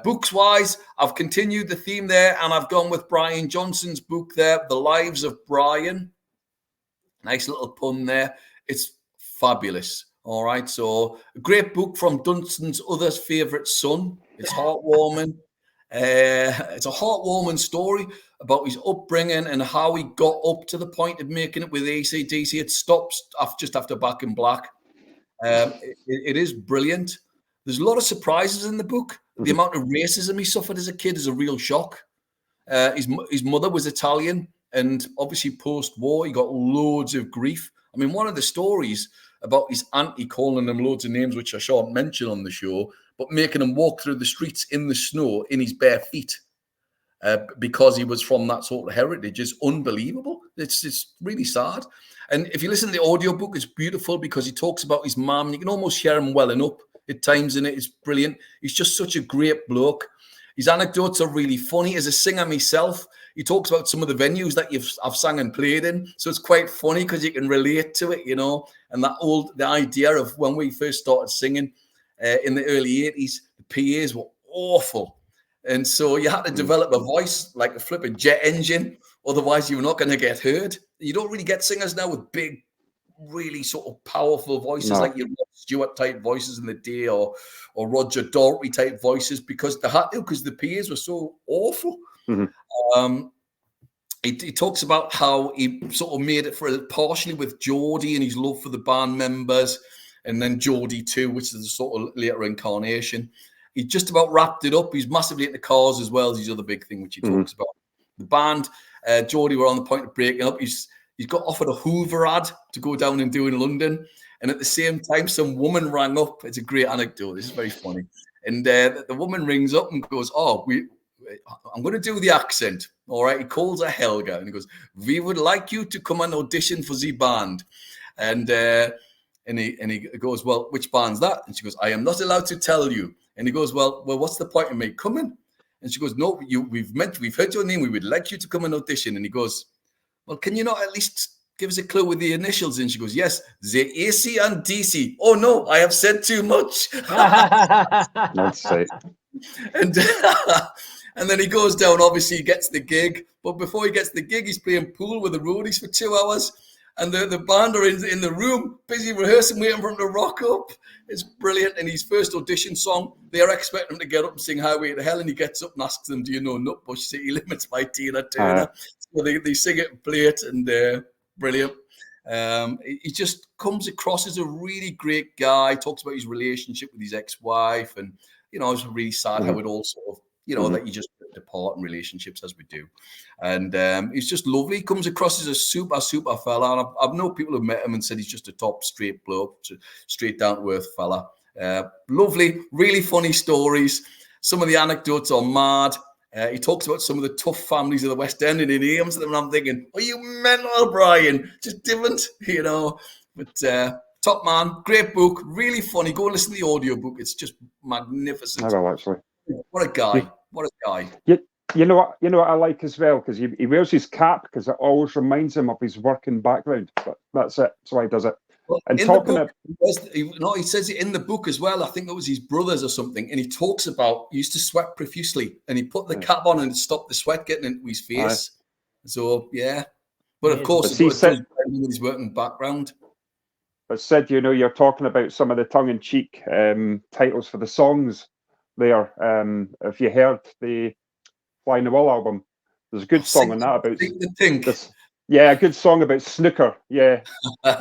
Books-wise, I've continued the theme there, and I've gone with Brian Johnson's book there, The Lives of Brian. Nice little pun there. It's fabulous. All right. So a great book from Dunstan's other favourite son. It's heartwarming. It's a heartwarming story about his upbringing and how he got up to the point of making it with AC/DC. It stops just after Back in Black. It is brilliant. There's a lot of surprises in the book. The amount of racism he suffered as a kid is a real shock. His mother was Italian, and obviously post-war, he got loads of grief. I mean, one of the stories about his auntie calling him loads of names, which I shan't mention on the show, but making him walk through the streets in the snow in his bare feet because he was from that sort of heritage is unbelievable. It's really sad. And if you listen to the audiobook, it's beautiful because he talks about his mum. You can almost hear him welling up at times in it. It's brilliant. He's just such a great bloke. His anecdotes are really funny. As a singer myself, he talks about some of the venues that I've sang and played in. So it's quite funny because you can relate to it, you know. And the idea of when we first started singing in the early 80s, the PAs were awful. And so you had to develop a voice like a flipping jet engine. Otherwise, you were not going to get heard. You don't really get singers now with big, really sort of powerful voices like your Rod Stewart type voices in the day or Roger Daltrey type voices because they had to, because the PAs were so awful. He talks about how he sort of made it for partially with Geordie and his love for the band members, and then Geordie 2, which is a sort of later incarnation. He just about wrapped it up. He's massively into cars as well as his other big thing, which he talks about. The band, Geordie were on the point of breaking up. He's got offered a Hoover ad to go down and do in London. And at the same time, some woman rang up. It's a great anecdote. This is very funny. And the woman rings up and goes, I'm going to do the accent. All right. He calls her Helga and he goes, we would like you to come and audition for the band. And he goes, well, which band's that? And she goes, I am not allowed to tell you. And he goes, well, what's the point of me coming? And she goes, no, we've heard your name. We would like you to come and audition. And he goes, well, can you not at least give us a clue with the initials? And she goes, yes, the AC and DC. Oh, no, I have said too much. That's it. And then he goes down, obviously he gets the gig. But before he gets the gig, he's playing pool with the roadies for 2 hours. And the band are in the room, busy rehearsing, waiting for him to rock up. It's brilliant. And his first audition song, they're expecting him to get up and sing Highway to Hell. And he gets up and asks them, do you know Nutbush City Limits by Tina Turner? So they sing it and play it, and brilliant. He just comes across as a really great guy, talks about his relationship with his ex-wife. And, you know, it's really sad how it all sort of, you know, that you just depart in relationships as we do. And he's just lovely. He comes across as a super, super fella. And I've known people who've met him and said he's just a top straight bloke, straight down to earth fella. Lovely, really funny stories. Some of the anecdotes are mad. He talks about some of the tough families of the West End and he names them. And I'm thinking, are you mental, Brian? Just different, you know. But top man, great book, really funny. Go and listen to the audio book. It's just magnificent. I will, actually. What a guy. What a guy. You know what I like as well, because he wears his cap because it always reminds him of his working background. But that's it. That's why he does it. Well, and he says it in the book as well. I think it was his brothers or something. And he talks about he used to sweat profusely and he put the cap on and it stopped the sweat getting into his face. So, yeah. But of course, he said with his working background. But Sid, you know, you're talking about some of the tongue-in-cheek titles for the songs there. If you heard the Fly in the Wall album, there's a good song on that about this. Yeah, a good song about snooker. Yeah. Is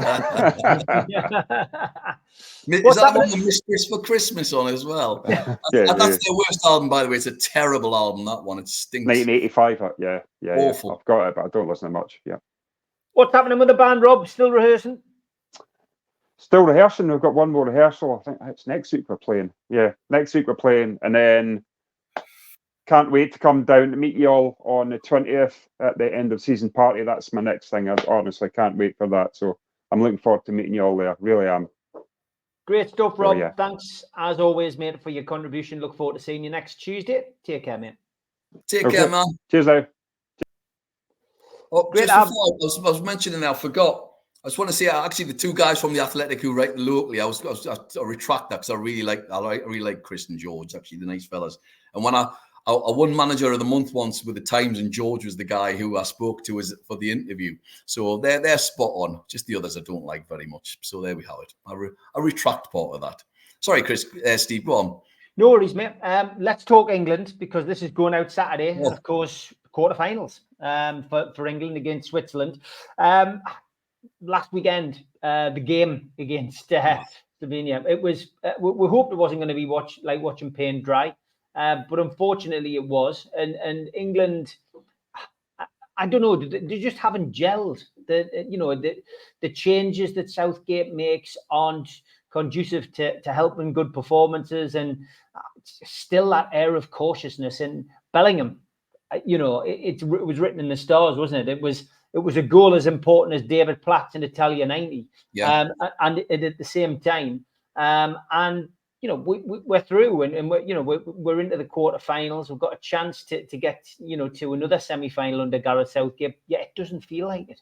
that one the Mistress for Christmas on as well? That's their worst album, by the way. It's a terrible album, that one. It stinks. 1985. Yeah. Awful. I've got it, but I don't listen to much. Yeah. What's happening with the band, Rob? Still rehearsing? Still rehearsing. We've got one more rehearsal. I think it's next week we're playing. Yeah, next week we're playing. And then can't wait to come down to meet you all on the 20th at the end of season party. That's my next thing. I honestly can't wait for that. So I'm looking forward to meeting you all there. Really am. Great stuff, Rob. Thanks, as always, mate, for your contribution. Look forward to seeing you next Tuesday. Take care, mate. Take care, man. Cheers, now. Oh, just before I was mentioning, I forgot. I just want to say, actually, the two guys from the Athletic who write locally, I retract that because I really like Chris and George, actually, the nice fellas. And when I won Manager of the Month once with the Times, and George was the guy who I spoke to for the interview. So they're spot on. Just the others I don't like very much. So there we have it. I retract part of that. Sorry, Chris, Steve, go on. No worries, mate. Let's talk England, because this is going out Saturday, and of course, quarterfinals for England against Switzerland. Last weekend, the game against Slovenia, it was. We hoped it wasn't going to be watching paint dry, but unfortunately, it was. And England, I don't know, they just haven't gelled. The changes that Southgate makes aren't conducive to helping good performances, and still that air of cautiousness. And Bellingham, it was written in the stars, wasn't it? It was a goal as important as David Platt's in Italia 90, and at the same time, and we're through, and we're into the quarterfinals. We've got a chance to get to another semi-final under Gareth Southgate. Yeah, it doesn't feel like it.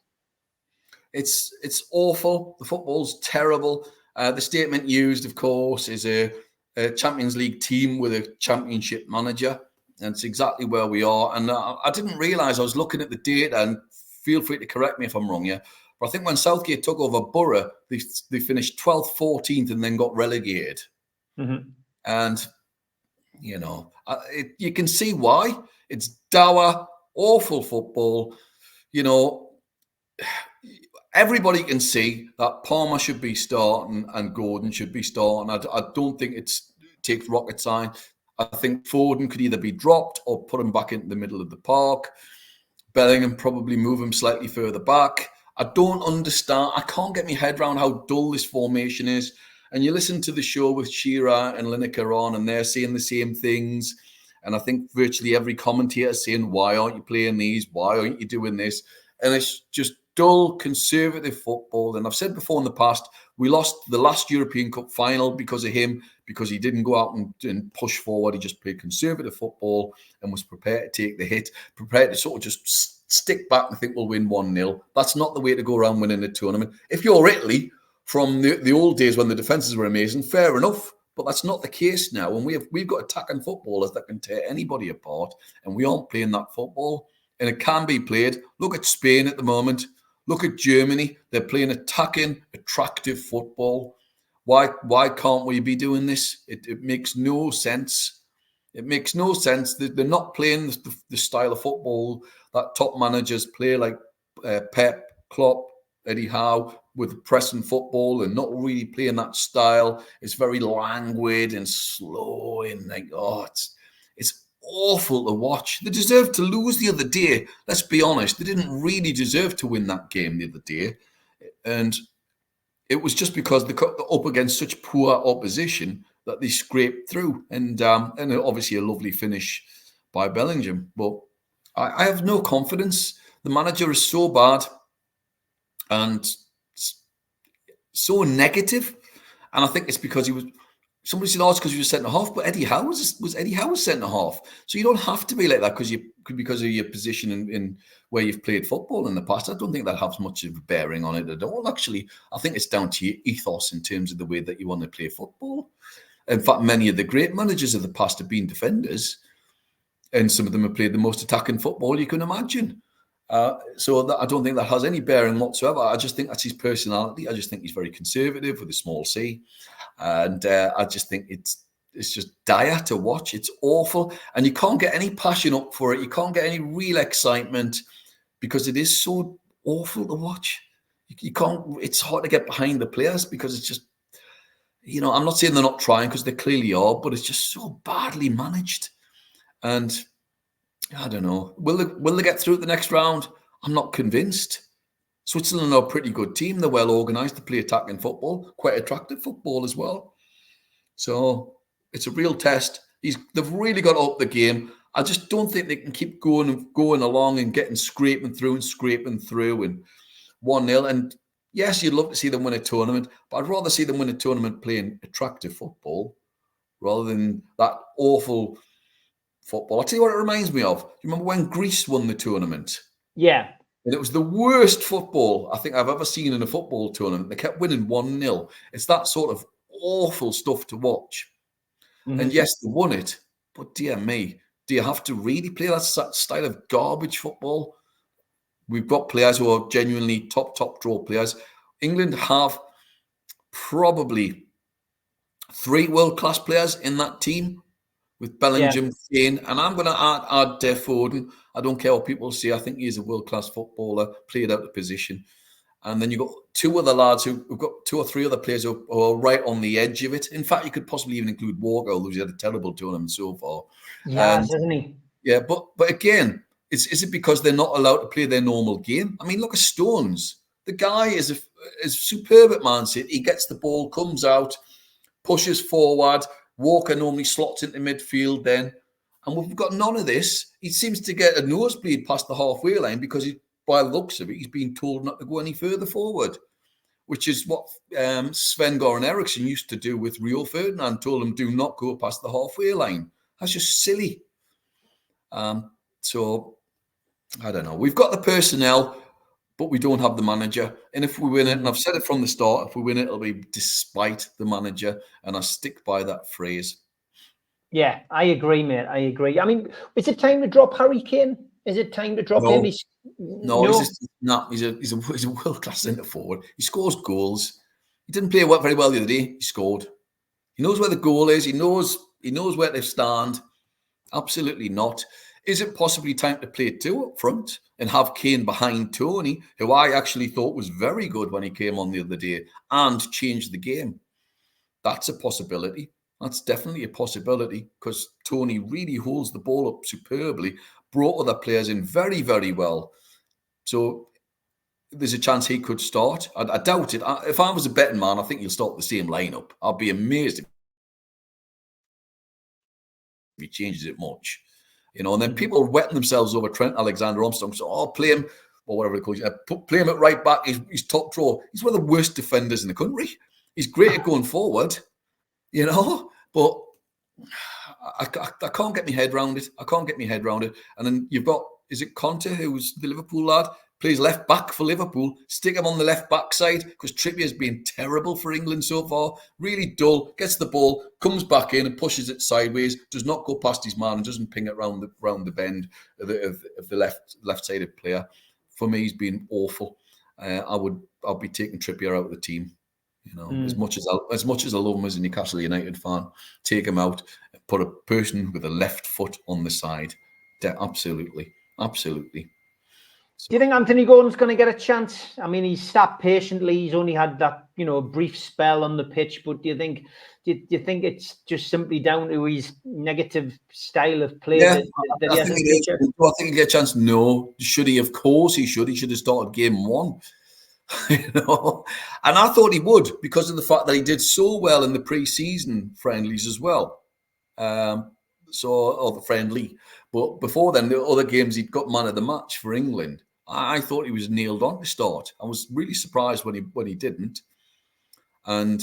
It's awful. The football's terrible. The statement used, of course, is a Champions League team with a championship manager. And it's exactly where we are. And I didn't realise, I was looking at the data, and feel free to correct me if I'm wrong here, but I think when Southgate took over Borough, they finished 12th, 14th, and then got relegated. Mm-hmm. And, you can see why. It's dour, awful football. Everybody can see that Palmer should be starting and Gordon should be starting. I don't think it takes rocket science. I think Foden could either be dropped or put him back into the middle of the park. Bellingham probably move him slightly further back. I don't understand. I can't get my head around how dull this formation is. And you listen to the show with Shearer and Lineker on, and they're saying the same things. And I think virtually every commentator is saying, why aren't you playing these? Why aren't you doing this? And it's just dull, conservative football. And I've said before in the past, we lost the last European Cup final because of him, because he didn't go out and push forward. He just played conservative football and was prepared to take the hit, prepared to sort of just stick back and think we'll win 1-0. That's not the way to go around winning a tournament. If you're Italy from the old days when the defences were amazing, fair enough. But that's not the case now. And we've got attacking footballers that can tear anybody apart. And we aren't playing that football. And it can be played. Look at Spain at the moment. Look at Germany. They're playing attacking, attractive football. Why can't we be doing this? It makes no sense. It makes no sense. They're not playing the style of football that top managers play, like Pep, Klopp, Eddie Howe, with pressing football and not really playing that style. It's very languid and slow and it's awful to watch. They deserved to lose the other day. Let's be honest. They didn't really deserve to win that game the other day. And it was just because they got up against such poor opposition that they scraped through. And obviously a lovely finish by Bellingham. But I have no confidence. The manager is so bad and so negative. And I think it's because somebody said, it's because he was centre-half, but Eddie Howe was Eddie Howe's centre-half. So you don't have to be like that because of your position in where you've played football in the past. I don't think that has much of a bearing on it at all. Actually, I think it's down to your ethos in terms of the way that you want to play football. In fact, many of the great managers of the past have been defenders, and some of them have played the most attacking football you can imagine. So I don't think that has any bearing whatsoever. I just think that's his personality. I just think he's very conservative with a small c. And I just think it's just dire to watch. It's awful. And you can't get any passion up for it. You can't get any real excitement because it is so awful to watch. You can't, it's hard to get behind the players because it's just, I'm not saying they're not trying because they clearly are, but it's just so badly managed. And I don't know. Will they get through the next round? I'm not convinced. Switzerland are a pretty good team. They're well organised to play attacking football, quite attractive football as well. So it's a real test. They've really got to up the game. I just don't think they can keep going along and scraping through and 1-0. And yes, you'd love to see them win a tournament, but I'd rather see them win a tournament playing attractive football rather than that awful football. I'll tell you what it reminds me of. Do you remember when Greece won the tournament? Yeah. And it was the worst football I think I've ever seen in a football tournament. They kept winning 1-0. It's that sort of awful stuff to watch. Mm-hmm. And yes, they won it, But dear me, do you have to really play that style of garbage football? We've got players who are genuinely top draw players. England have probably 3 world-class players in that team with Bellingham, Kane, and I'm going to add Foden. I don't care what people say. I think he's a world-class footballer, played out of position. And then you've got 2 other lads we've got 2 or 3 other players who are right on the edge of it. In fact, you could possibly even include Walker, although he's had a terrible tournament so far. Yes, hasn't he? Yeah, but again, is it because they're not allowed to play their normal game? I mean, look at Stones. The guy is superb at Man City. He gets the ball, comes out, pushes forward. Walker normally slots into midfield then. And we've got none of this. He seems to get a nosebleed past the halfway line because, by the looks of it, he's been told not to go any further forward, which is what Sven-Göran Eriksson used to do with Rio Ferdinand, told him, do not go past the halfway line. That's just silly. So, I don't know. We've got the personnel, but we don't have the manager. And if we win it, and I've said it from the start, if we win it, it'll be despite the manager. And I stick by that phrase. Yeah, I agree, mate. I agree. I mean, is it time to drop Harry Kane? Is it time to drop him? He's a world-class centre forward. He scores goals. He didn't play very well the other day. He scored. He knows where the goal is. He knows where they stand. Absolutely not. Is it possibly time to play 2 up front and have Kane behind Tony, who I actually thought was very good when he came on the other day, and change the game? That's a possibility. That's definitely a possibility because Tony really holds the ball up superbly, brought other players in very, very well. So there's a chance he could start. I doubt it. If I was a betting man, I think he'll start the same lineup. I'll be amazed if he changes it much. And then people are wetting themselves over Trent Alexander-Armstrong. So, play him, or whatever they call it. Play him at right back. He's top draw. He's one of the worst defenders in the country. He's great at going forward, but I can't get my head around it. And then you've got, is it Conte, who's the Liverpool lad, plays left back for Liverpool. Stick him on the left back side because Trippier's been terrible for England so far. Really dull. Gets the ball, comes back in and pushes it sideways. Does not go past his man and doesn't ping it round the bend of the left-sided player. For me, he's been awful. I'll be taking Trippier out of the team. As much as I love him as a Newcastle United fan, take him out and put a person with a left foot on the side. Absolutely. Do you think Anthony Gordon's going to get a chance? I mean, he's sat patiently. He's only had that, brief spell on the pitch. But do you think it's just simply down to his negative style of play that he hasn't featured? Do I think he'll get a chance? No. Should he? Of course he should. He should have started game 1. And I thought he would because of the fact that he did so well in the pre-season friendlies as well. Or the friendly. But before then, the other games he'd got man of the match for England. I thought he was nailed on to start. I was really surprised when he didn't. And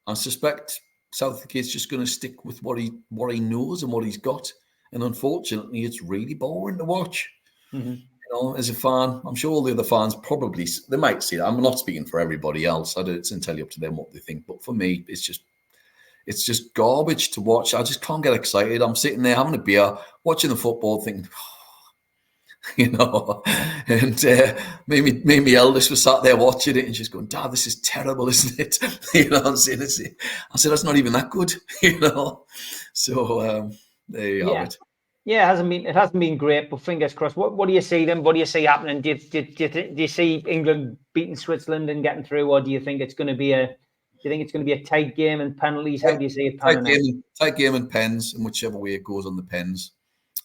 I suspect Southgate's just going to stick with what he knows and what he's got. And unfortunately, it's really boring to watch. Mm-hmm. As a fan, I'm sure all the other fans probably, they might see that. I'm not speaking for everybody else. It's entirely up to them what they think. But for me, it's just garbage to watch. I just can't get excited. I'm sitting there having a beer, watching the football, thinking, and maybe eldest was sat there watching it and just going, Dad, this is terrible, isn't it? I'm saying, I said, that's not even that good, So there you have it. Yeah, it hasn't been great, but fingers crossed. What do you see then? What do you see happening? Do you see England beating Switzerland and getting through, or do you think it's going to be a tight game and penalties? How do you see it panning out? Tight game and pens, and whichever way it goes on the pens.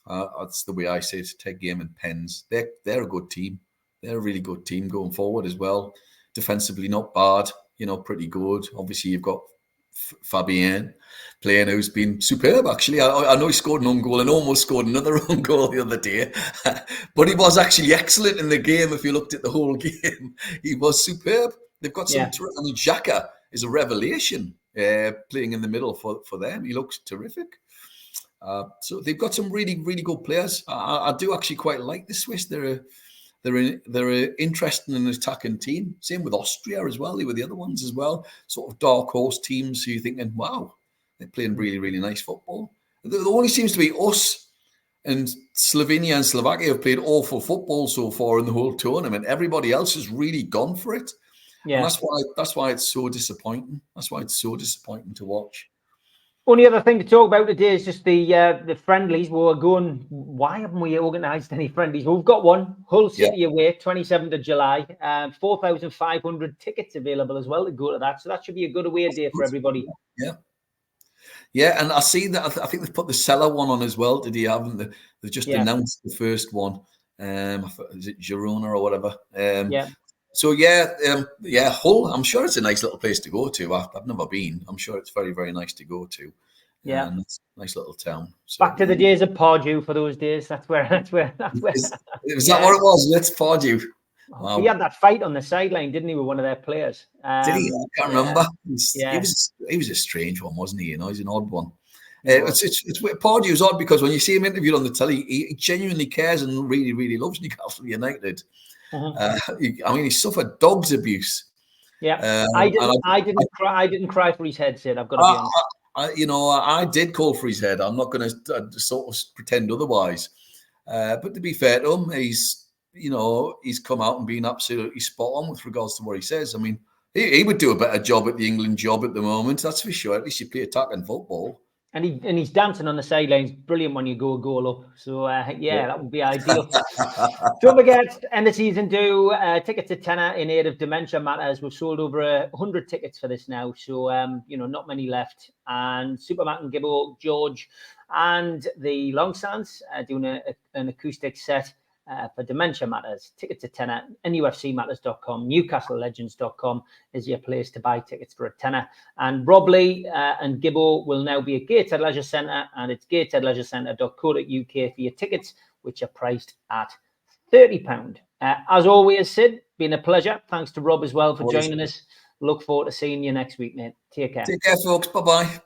That's the way I say it. Tight game and pens. They're a good team. They're a really good team going forward as well. Defensively, not bad. Pretty good. Obviously, you've got Fabien playing, who's been superb, actually. I know he scored an own goal and almost scored another own goal the other day. But he was actually excellent in the game. If you looked at the whole game, he was superb. They've got some... I mean, Xhaka is a revelation playing in the middle for them. He looks terrific. So they've got some really, really good players. I do actually quite like the Swiss. They're an interesting and attacking team. Same with Austria as well. They were the other ones as well. Sort of dark horse teams. So you're thinking, wow, they're playing really, really nice football. There only seems to be us and Slovenia and Slovakia have played awful football so far in the whole tournament. Everybody else has really gone for it. Yeah. And that's why it's so disappointing. That's why it's so disappointing to watch. Only other thing to talk about today is just the friendlies. We're going, why haven't we organised any friendlies? Well, we've got one, Hull City away, 27th of July. 4,500 tickets available as well to go to that. So that should be a good away day for everybody. Yeah. Yeah, and I see that. I think they've put the Cellar one on as well. Did you haven't they? They've just announced the first one. Is it Girona or whatever? So Hull. I'm sure it's a nice little place to go to. I've never been. I'm sure it's very, very nice to go to. Yeah, it's a nice little town. So, back to the days of Pardew for those days. That's where. Is that what it was? Let's Pardew. Wow. He had that fight on the sideline, didn't he, with one of their players? Did he? I can't remember. He was a strange one, wasn't he? You know, he's an odd one. It's Pardew's odd because when you see him interviewed on the telly, he genuinely cares and really, really loves Newcastle United. I mean, he suffered dog's abuse. Yeah, I didn't cry for his head, Sid. I've got to be honest. I did call for his head. I'm not going to sort of pretend otherwise. But to be fair to him, he's come out and been absolutely spot on with regards to what he says. I mean, he would do a better job at the England job at the moment, that's for sure. At least you play attacking football. And he's dancing on the sidelines. Brilliant when you go a goal up. So, that would be ideal. Don't forget, end of season do. Tickets at tenner in aid of Dementia Matters. We've sold over 100 tickets for this now. So, not many left. And Superman and Gibbo, George, and the Longstands doing an acoustic set. For Dementia Matters, tickets at tenner, NUFCmatters.com, NewcastleLegends.com is your place to buy tickets for a tenner. And Rob Lee and Gibbo will now be at Gateshead Leisure Centre, and it's gatesheadleisurecentre.co.uk for your tickets, which are priced at £30. As always, Sid, been a pleasure. Thanks to Rob as well for joining us. Look forward to seeing you next week, mate. Take care. Take care, folks. Bye-bye.